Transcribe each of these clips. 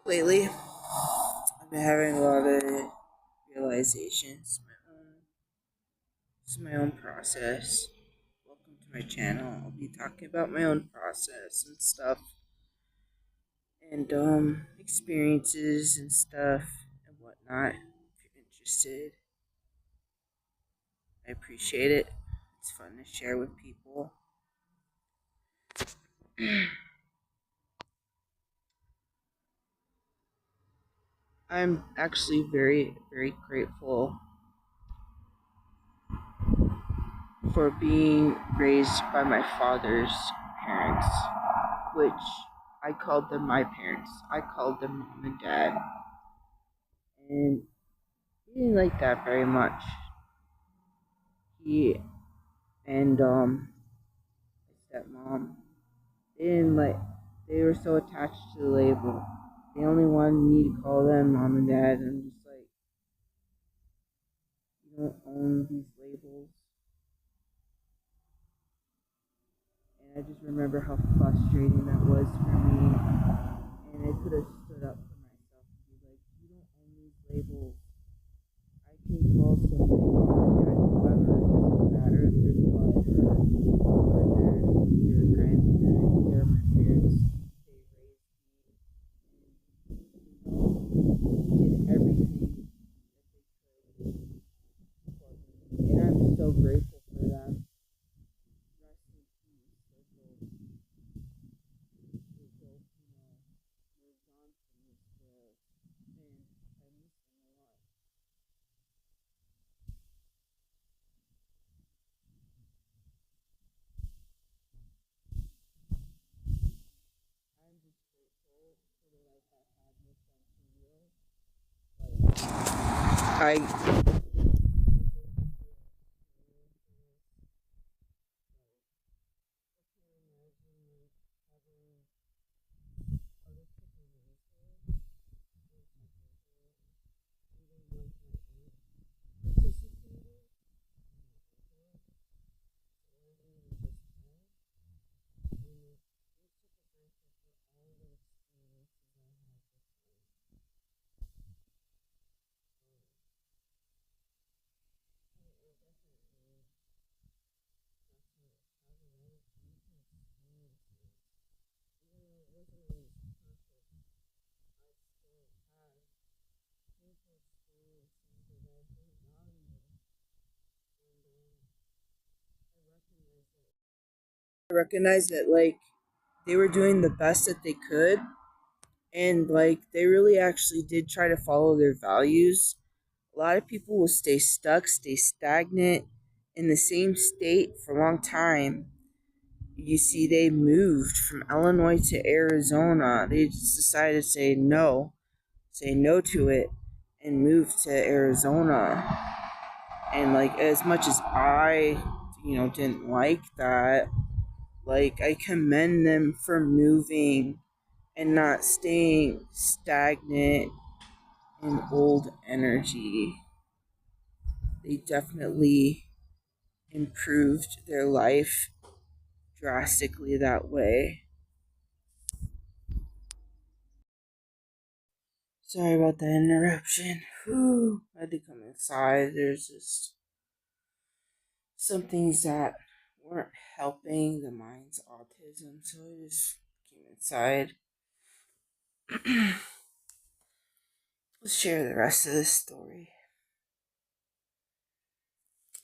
Lately, I've been having a lot of realizations. This is my own process. Welcome to my channel. I'll be talking about my own process and stuff, and experiences and stuff and whatnot. If you're interested, I appreciate it. It's fun to share with people. I'm actually very, very grateful for being raised by my father's parents, which I called them my parents. I called them mom and dad. And he didn't like that very much. He and my stepmom, they didn't like, they were so attached to the label. They only wanted me to call them mom and dad. And I'm just like, you don't own these labels. And I just remember how frustrating that was for me. And I could have stood up for myself and be like, you don't own these labels. I can call somebody mom and dad, whoever. It doesn't matter if they're blood or they're your grandparents. They're my parents. They raised me and did everything that they could for me. And I'm so grateful for them. Rest in peace. They both, moved on from this world. And I miss them a lot. I'm just grateful for the life I've had with them for real. Like, I recognize that like they were doing the best that they could, and like they really actually did try to follow their values. A lot of people will stay stuck, stay stagnant in the same state for a long time. You see, they moved from Illinois to Arizona. They just decided to say no to it, and move to Arizona. And like, as much as I, didn't like that, like, I commend them for moving and not staying stagnant in old energy. They definitely improved their life drastically that way. Sorry about the interruption. Whew. I had to come inside. There's just some things that weren't helping the mind's autism, so I just came inside. Let's share the rest of this story.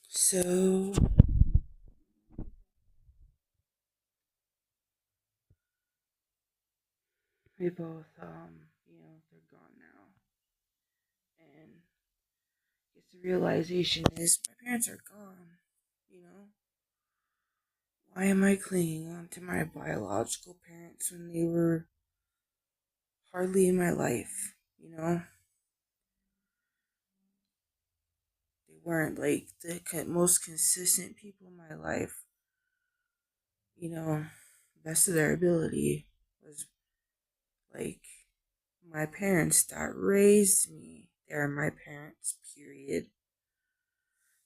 So, we both, they're gone now. And I guess the realization is my parents are gone, you know? Why am I clinging on to my biological parents when they were hardly in my life, you know? They weren't like the most consistent people in my life, you know? Best of their ability was like my parents that raised me. They're my parents, period.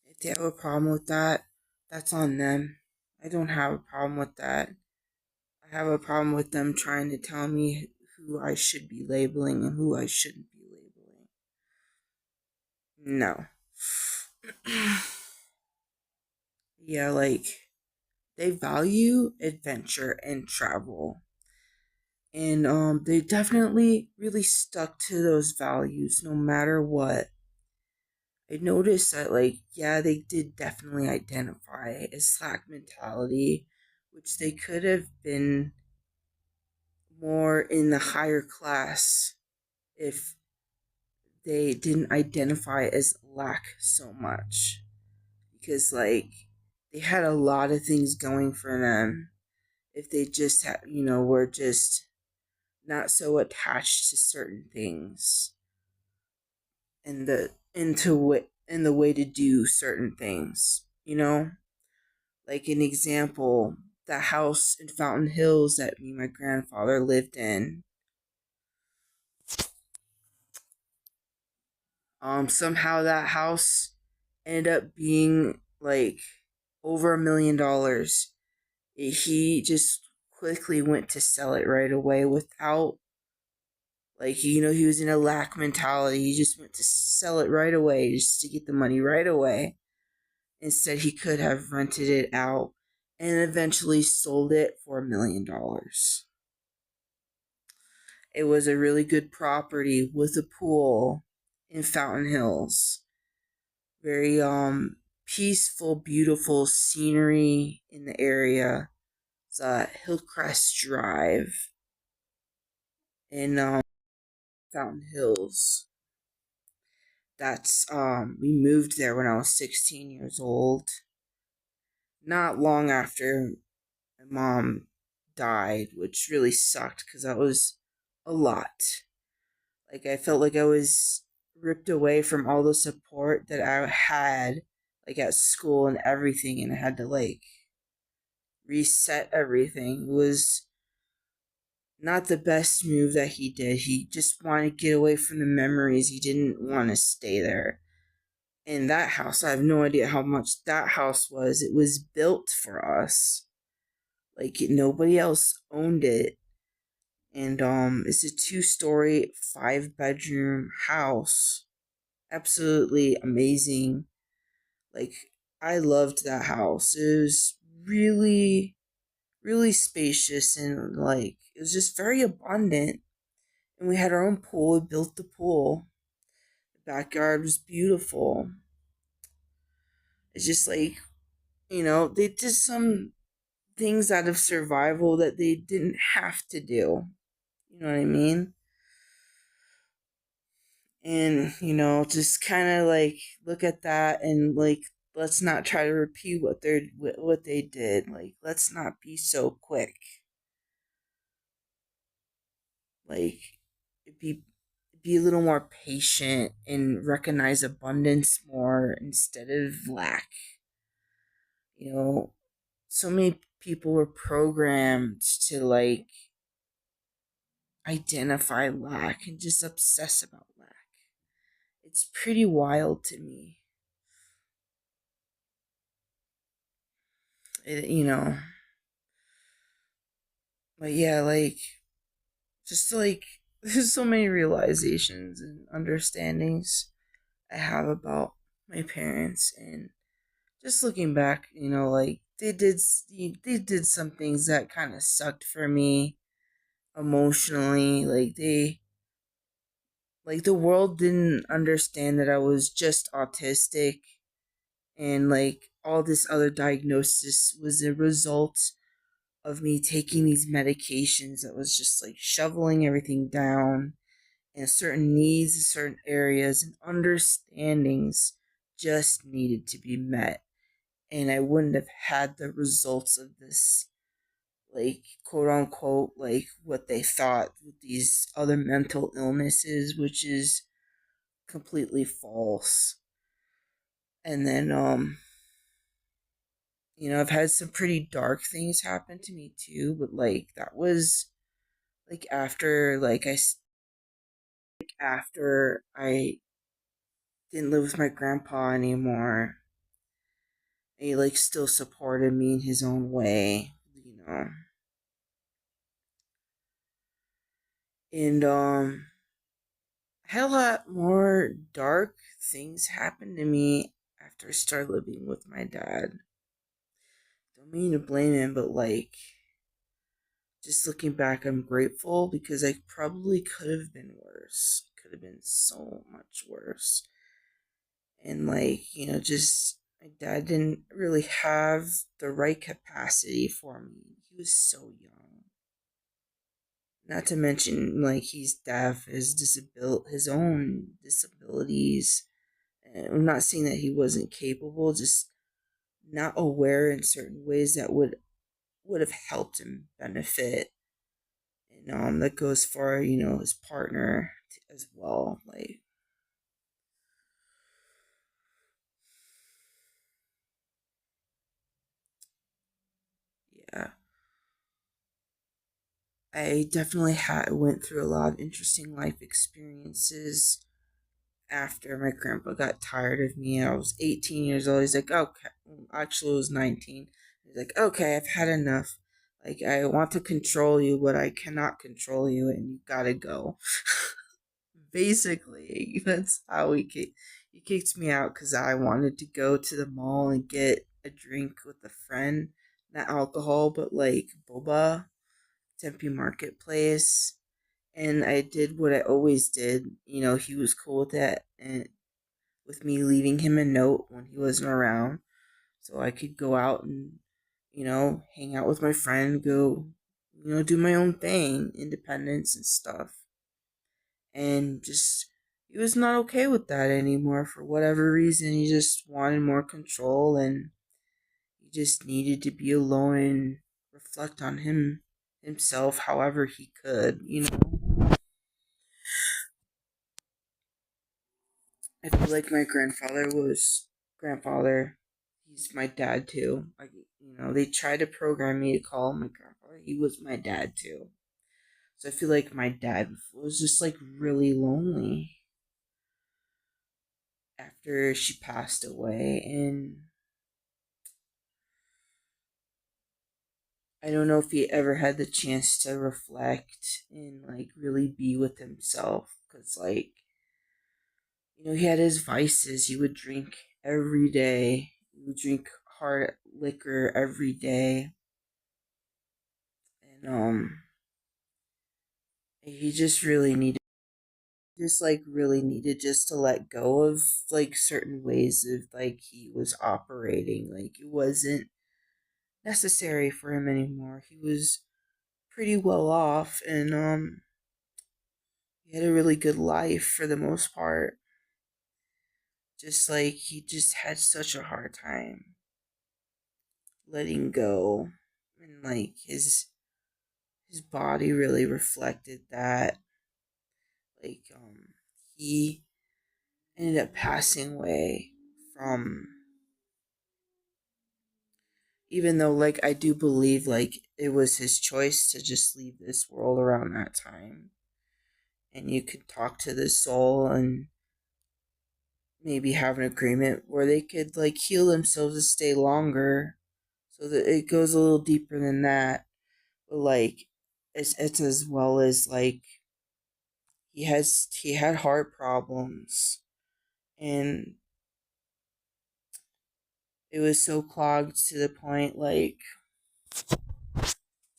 If they have a problem with that, that's on them. I don't have a problem with that. I have a problem with them trying to tell me who I should be labeling and who I shouldn't be labeling. No. Yeah, like they value adventure and travel. And they definitely really stuck to those values no matter what. I noticed that, like, yeah, they did definitely identify as Slack mentality, which they could have been more in the higher class if they didn't identify as lack so much. Because, like, they had a lot of things going for them if they just had, were just not so attached to certain things and the way to do certain things, like an example, the house in Fountain Hills that me and my grandfather lived in. Somehow that house ended up being like over $1 million. He just quickly went to sell it right away without, like, he was in a lack mentality. He just went to sell it right away just to get the money right away. Instead, he could have rented it out and eventually sold it for $1 million. It was a really good property with a pool in Fountain Hills. Very peaceful, beautiful scenery in the area. It's Hillcrest Drive in Fountain Hills. That's we moved there when I was 16 years old. Not long after my mom died, which really sucked because that was a lot. Like, I felt like I was ripped away from all the support that I had, like, at school and everything, and I had to, like, reset everything. It was not the best move that he did. He just wanted to get away from the memories. He didn't want to stay there. And that house, I have no idea how much that house was. It was built for us. Like, nobody else owned it. And it's a 2-story, 5-bedroom house. Absolutely amazing. Like, I loved that house. It was really, really spacious, and like it was just very abundant. And we had our own pool. We built the pool. The backyard was beautiful. It's just like, they did some things out of survival that they didn't have to do. You know what I mean? And, just kind of like look at that and like, let's not try to repeat what they did. Like, let's not be so quick. Like, be be a little more patient and recognize abundance more instead of lack. So many people were programmed to like identify lack and just obsess about lack. It's pretty wild to me. It. But yeah, like, just like, there's so many realizations and understandings I have about my parents, and just looking back, like they did some things that kind of sucked for me emotionally. Like the world didn't understand that I was just autistic, and like all this other diagnosis was a result of me taking these medications that was just like shoveling everything down, and certain needs, certain areas, and understandings just needed to be met. And I wouldn't have had the results of this, like, quote unquote, like what they thought with these other mental illnesses, which is completely false. And then, I've had some pretty dark things happen to me too, but like that was like after I didn't live with my grandpa anymore. He like still supported me in his own way. And I had a lot more dark things happen to me after I started living with my dad. Don't mean to blame him, but like, just looking back, I'm grateful because I probably could have been worse. Could have been so much worse. And like, just my dad didn't really have the right capacity for me. He was so young. Not to mention, like, he's deaf, his own disabilities. And I'm not saying that he wasn't capable, just not aware in certain ways that would have helped him benefit. And that goes for his partner as well. Like, yeah, I definitely went through a lot of interesting life experiences after my grandpa got tired of me. I was 18 years old. He's like, okay, actually, I was 19. He's like, okay, I've had enough. Like, I want to control you, but I cannot control you, and you gotta go. Basically, that's how he kicked me out because I wanted to go to the mall and get a drink with a friend, not alcohol, but like boba, Tempe Marketplace. And I did what I always did. He was cool with that, and with me leaving him a note when he wasn't around, so I could go out and hang out with my friend, go do my own thing, independence and stuff. And just he was not okay with that anymore for whatever reason. He just wanted more control, and he just needed to be alone and reflect on himself however he could. I feel like my grandfather. He's my dad too. Like, they tried to program me to call him my grandfather. He was my dad too. So I feel like my dad was just like really lonely after she passed away. And I don't know if he ever had the chance to reflect and like really be with himself. Cause like, he had his vices. He would drink every day. He would drink hard liquor every day. And he really needed just to let go of like certain ways of like he was operating. Like, it wasn't necessary for him anymore. He was pretty well off, and he had a really good life for the most part. Just like he just had such a hard time letting go, and like his body really reflected that. Like, he ended up passing away from, even though like I do believe like it was his choice to just leave this world around that time, and you could talk to the soul and maybe have an agreement where they could like heal themselves to stay longer, so that it goes a little deeper than that. But like, it's as well as like he had heart problems, and it was so clogged to the point like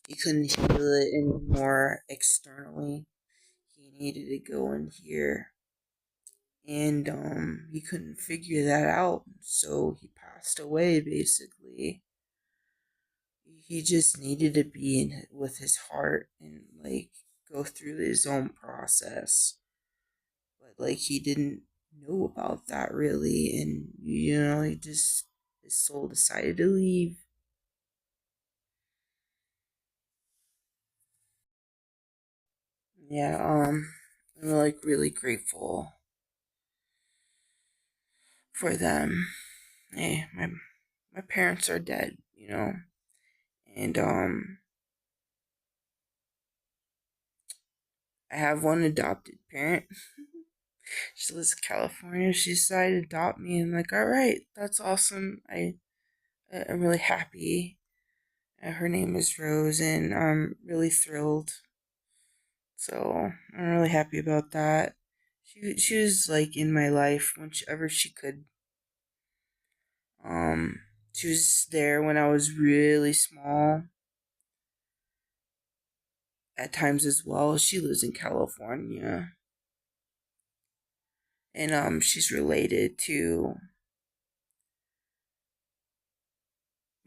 he couldn't heal it anymore externally. He needed to go in here, and he couldn't figure that out, so he passed away basically. He just needed to be in with his heart and like go through his own process, but like he didn't know about that really, and he just, his soul decided to leave. Yeah, I'm like really grateful for them. Hey, my parents are dead. And I have one adopted parent. She lives in California. She decided to adopt me. I'm like, all right, that's awesome. I'm really happy. Her name is Rose, and I'm really thrilled So I'm really happy about that. She was like in my life whenever she could. Um, she was there when I was really small. At times as well. She lives in California, and she's related to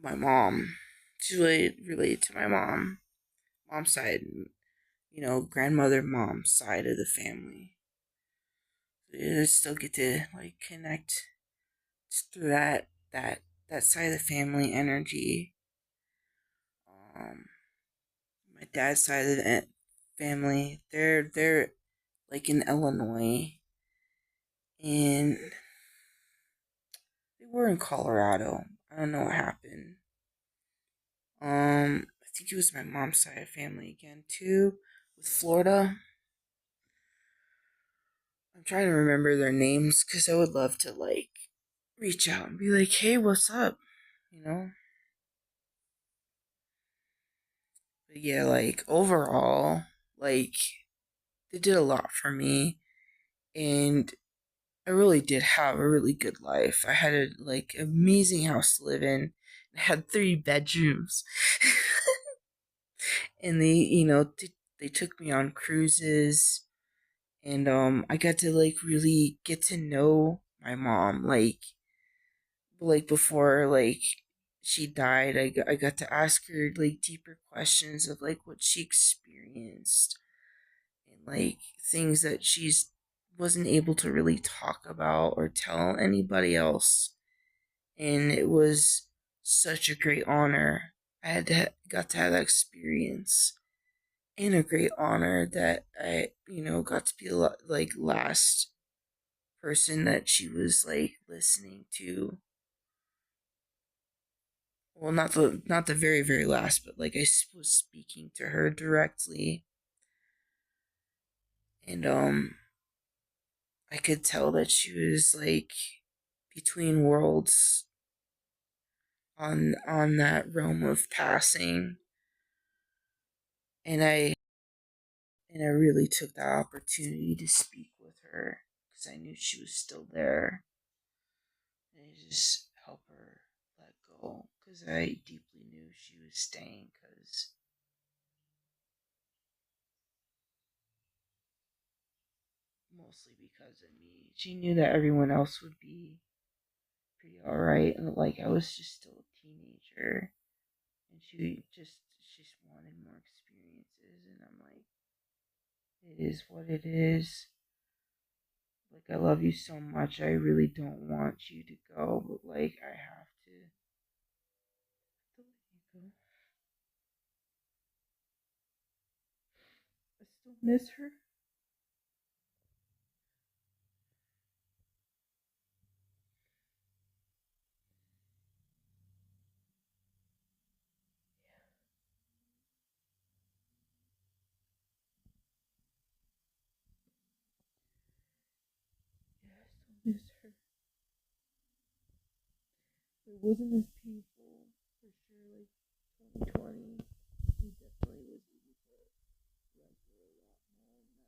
my mom. She's related to my mom's side, grandmother, mom's side of the family. I still get to like connect through that side of the family energy. Um, my dad's side of the family, they're like in Illinois, and they were in Colorado. I don't know what happened. I think it was my mom's side of family again too, with Florida. I'm trying to remember their names because I would love to like reach out and be like, "Hey, what's up?" You know. But yeah, like overall, like they did a lot for me, and I really did have a really good life. I had a like amazing house to live in. I had 3 bedrooms, and they took me on cruises, and I got to like really get to know my mom, like before like she died. I got to ask her like deeper questions of like what she experienced, and like things that she's wasn't able to really talk about or tell anybody else. And it was such a great honor. Got to have that experience, and a great honor that I got to be like last person that she was like listening to. Well, not the very very last, but like I was speaking to her directly, and I could tell that she was like between worlds on that realm of passing, and I really took that opportunity to speak with her because I knew she was still there, and I just help her let go because I deeply knew she was staying because mostly because of me. She knew that everyone else would be pretty alright, and like I was just still a teenager, and she just wanted more experiences, and I'm like, it is what it is. Like I love you so much, I really don't want you to go, but like I have to let you go. I still miss her. Yeah, I still miss her. It wasn't as painful for sure. Like 2020, he definitely was able to run through a lot more,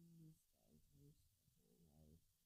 and not attach too much.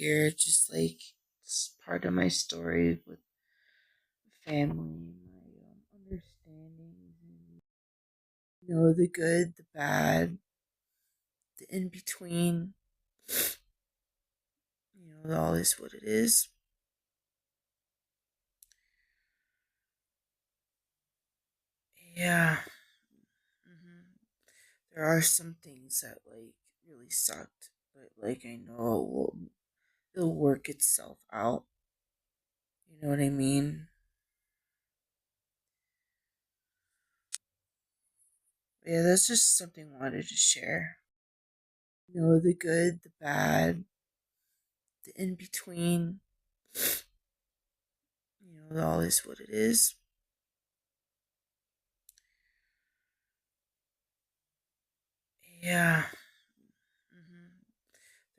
here, just like it's part of my story with family, my understandings, and the good, the bad, the in between. All is what it is. Yeah. There are some things that like really sucked, but like I know it'll work itself out. You know what I mean? Yeah, that's just something I wanted to share. The good, the bad, the in between. All is what it is. Yeah.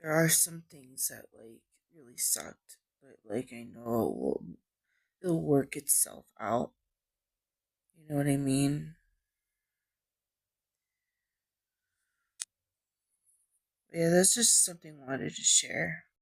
There are some things that like really sucked, but like I know it'll work itself out. You know what I mean? Yeah, that's just something I wanted to share.